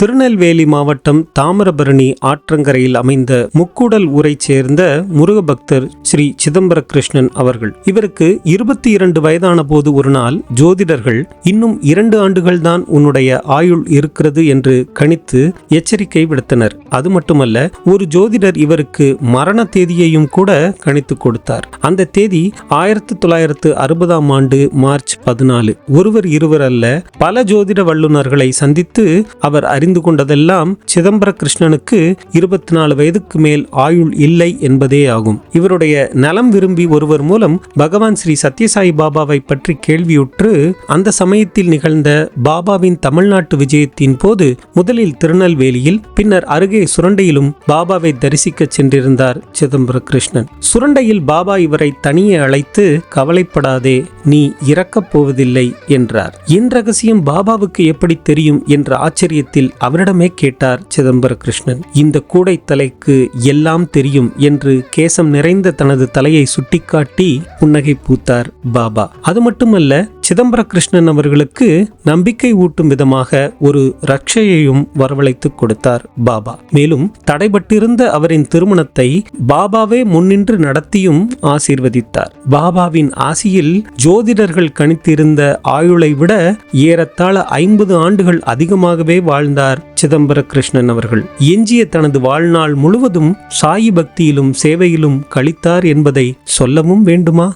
திருநெல்வேலி மாவட்டம் தாமிரபரணி ஆற்றங்கரையில் அமைந்த முக்கூடல் ஊரைச் சேர்ந்த முருக பக்தர் ஸ்ரீ சிதம்பர கிருஷ்ணன் அவர்கள். இவருக்கு 22 வயதான போது ஒரு நாள் ஜோதிடர்கள் இன்னும் 2 ஆண்டுகள் தான் உன்னுடைய ஆயுள் இருக்கிறது என்று கணித்து எச்சரிக்கை விடுத்தனர். அது மட்டுமல்ல, ஒரு ஜோதிடர் இவருக்கு மரண தேதியையும் கூட கணித்து கொடுத்தார். அந்த தேதி 1960ஆம் ஆண்டு மார்ச் 14. ஒருவர் இருவர் அல்ல, பல ஜோதிட வல்லுநர்களை சந்தித்து அவர் அறிந்து கொண்டதெல்லாம் சிதம்பர கிருஷ்ணனுக்கு 24 வயதுக்கு மேல் ஆயுள் இல்லை என்பதே ஆகும். இவருடைய நலம் விரும்பி ஒருவர் மூலம் பகவான் ஸ்ரீ சத்யசாயி பாபாவை பற்றி கேள்வியுற்று அந்த சமயத்தில் நிகழ்ந்த பாபாவின் தமிழ்நாட்டு விஜயத்தின் போது முதலில் திருநெல்வேலியில், பின்னர் அருகே சுரண்டையிலும் பாபாவை தரிசிக்க சென்றிருந்தார் சிதம்பர கிருஷ்ணன். சுரண்டையில் பாபா இவரை தனியே அழைத்து, கவலைப்படாதே, நீ இறக்கப் போவதில்லை என்றார். என் ரகசியம் பாபாவுக்கு எப்படி தெரியும் என்ற ஆச்சரியத்தில் அவரிடமே கேட்டார் சிதம்பர கிருஷ்ணன். இந்த கூடை தலைக்கு எல்லாம் தெரியும் என்று கேசம் நிறைந்த தனது தலையை சுட்டிக்காட்டி புன்னகை பூத்தார் பாபா. அது மட்டுமல்ல, சிதம்பர கிருஷ்ணன் அவர்களுக்கு நம்பிக்கை ஊட்டும் விதமாக ஒரு ரட்சையையும் வரவழைத்து கொடுத்தார் பாபா. மேலும் தடைபட்டிருந்த அவரின் திருமணத்தை பாபாவே முன்னின்று நடத்தியும் ஆசீர்வதித்தார். பாபாவின் ஆசியில் ஜோதிடர்கள் கணித்திருந்த ஆயுளை விட ஏறத்தாழ 50 ஆண்டுகள் அதிகமாகவே வாழ்ந்தார் சிதம்பர கிருஷ்ணன் அவர்கள். எஞ்சிய தனது வாழ்நாள் முழுவதும் சாயி பக்தியிலும் சேவையிலும் கழித்தார் என்பதை சொல்லவும் வேண்டுமா?